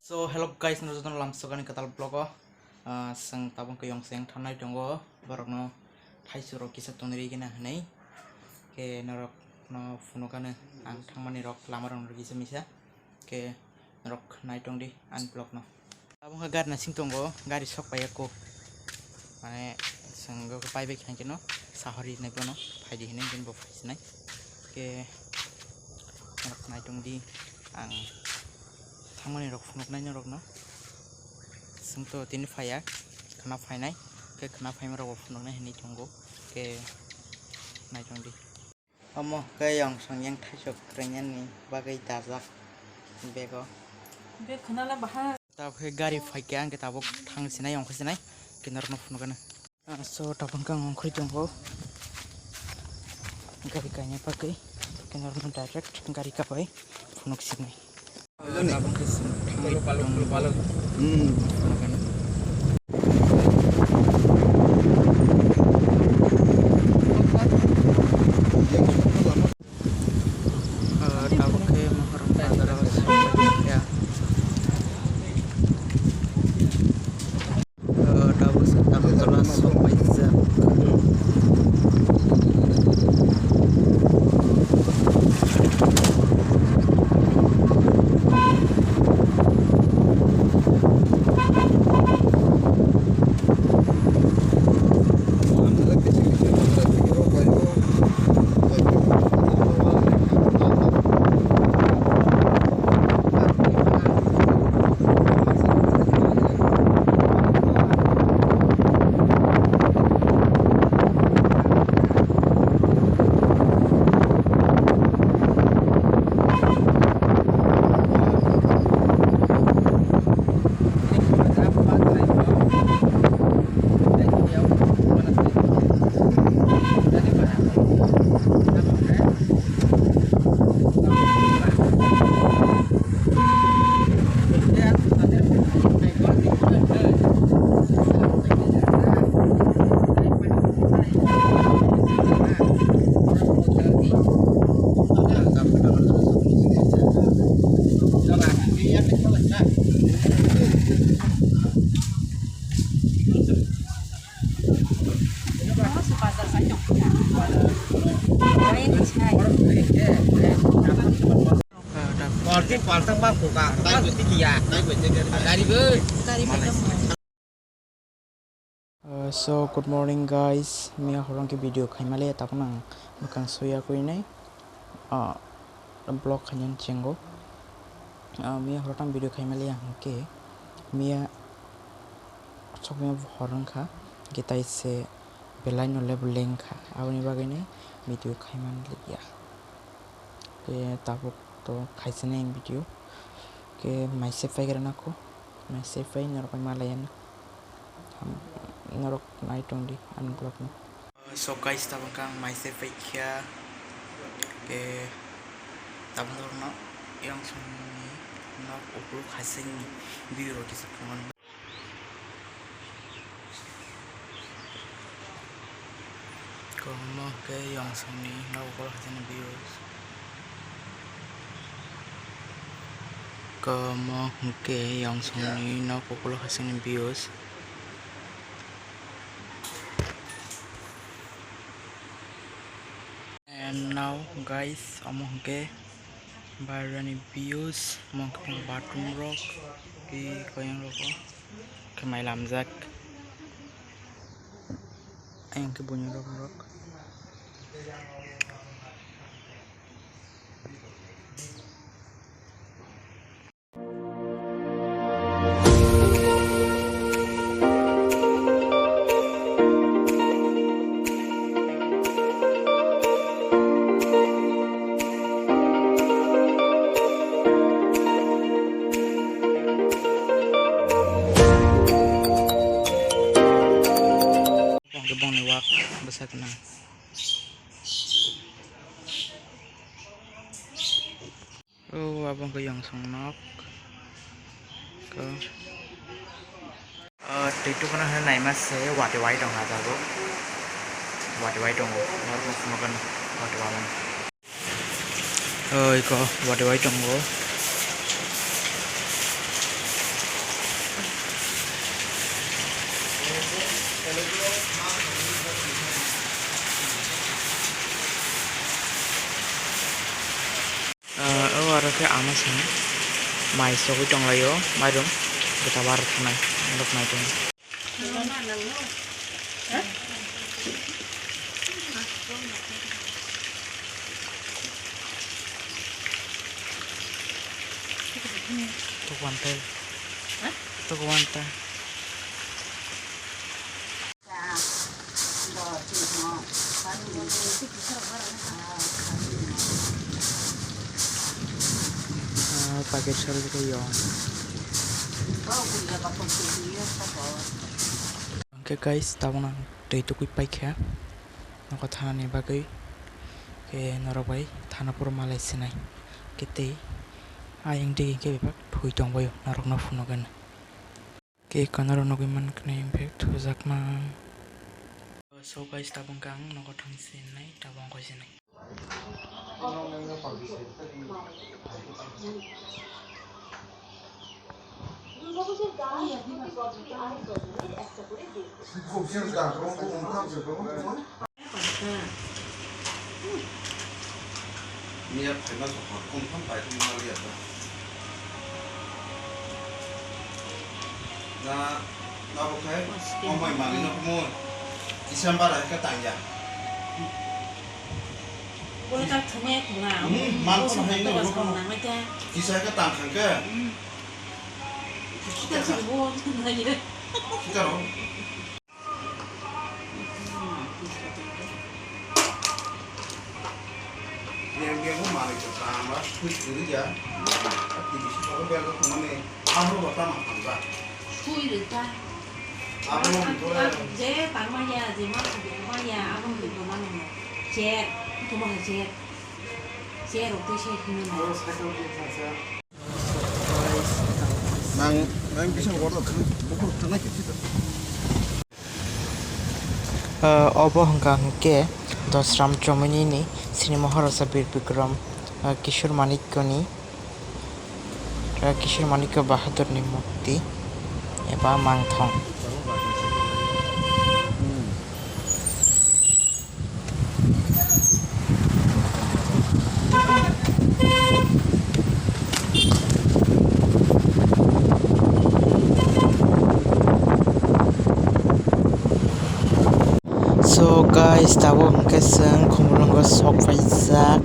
So hello guys, nurjudon lamsogani katal vlog sang tabung ke yongseng thanai tongo borokno thaisuro kisa tonri gina hanai ke norok no funukane ang thangmani rok lamarong rogisa misa ke norok nai tongdi an vlog no tabung ka gar nasing tongo gari sok paya ko mane sanggo ko paibe khangkeno sahari nai bono phaidi hinai gen bo phaisnai ke norok nai tongdi ang thangmani rok funuknai norok no sungto tini phaya khana phainai ke khana phaima rok funuknai hini tongo ke nai tongdi amo ke yang sangyang thaisok trenyan ni bagai dajak bego be khanala baha ta phe gari phaikya ang ke tabok thangsinai ongkhasinai ke norno funukana so tabang kang ongkhri tongo gari kanya pakai ke norno direct gari kapai funuk sinai palu Paltang bang buka, tahu tiga, dari ber. So good morning guys, mia horong ke video khaimale tapnang bakang soya kuinai blog khanyan chengo mia horotang video khaimale angke mia chokme horong kha gitai se belai no level lengkha awni bagene video khaiman liya ke tapok to khaisane eng video ke maise faigrana ko maise fai norok malayan norok nai tongdi an blog no so guys tabang kang maise fai kya ke tabnor no yang suni no uplu khaising biro kisa kaman como ke yang suni no uplu khaising biro como ke yang suni no uplu khaising bios. And now guys among ke barani views among ke bathroom rock ki koyang roko ke mai lamjak ayang ke bunyi rock gebong ni wak besar kena oh abang ke yang songnok ke itu kena nai mas se wati wai dong ada go wati wai dong nor mo funokan wati wai iko wati wai dong go ke ama sang mai sogui tonglayo mairum kita bar thanai rok nai tong to kwante to kwante pakai sel itu yo. Oke guys, tahu nang dari itu kui pakai ya. Noko thana nih bagai ke norobai thana pura Malaysia nai. Kita ayang deh ke bepak thui tong bayo narok na funo kan. Ke kanaro nogi man kena impact tuzak mang. So guys, tabung kang noko thang sin nai tabung ko sin nai. Nia phải nó không phải trong nó liền đâu. Nó có thế, ông mày mà nó mua, đi xem ba cái tảng nhà. Boleh tak tanya kurang. Mana pun hanya Kita itu. sekarang aja. Đi xem cái tảng thằng kia, Kita semua sebenarnya. kita đâu. Yang có mà được làm đó, cứ thử giờ. Thì bị sao cái bên đó cũng này, ăn nó vào ta mà ăn ra. Chui được ta. ăn nó thôi là Dễ tặng mà nhà gì mà mà nhà ăn được đồ ăn này. Chè, tôi mà chè. Chè rồi tôi chè khi nào. 난 비싼 거로 먹고 전화 겹치다. Obo hanggang ke dosram Germany ni cinema harasa bir Bikram Kishore Manikya ni Kishore Manikya Bahadur ni mukti eba mangthong So guys, tahu hangke seng kumulunggo sok faizak.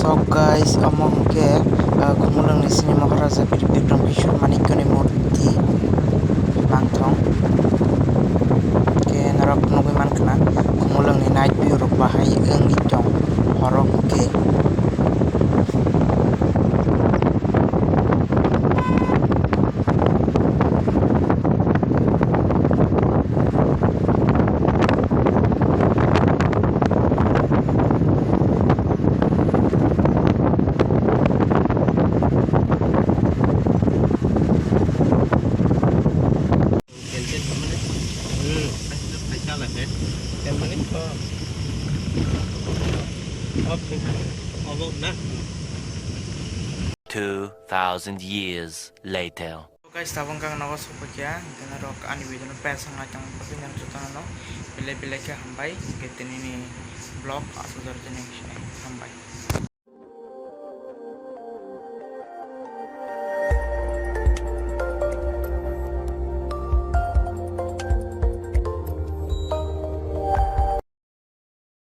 So guys, among ke kumulong ni sini Maharaja Bikram Kishore Manikyani murti mangthong ke narok nubi mankna kumulong ni night view rok bahai engi tong horok ke na. 2,000 years later. guys, tabang kang nawa supaya kita rok ani video no pesang ngacang tapi yang sutan no pilih-pilih ke hambai gitu ini blog atau dari jenis hambai.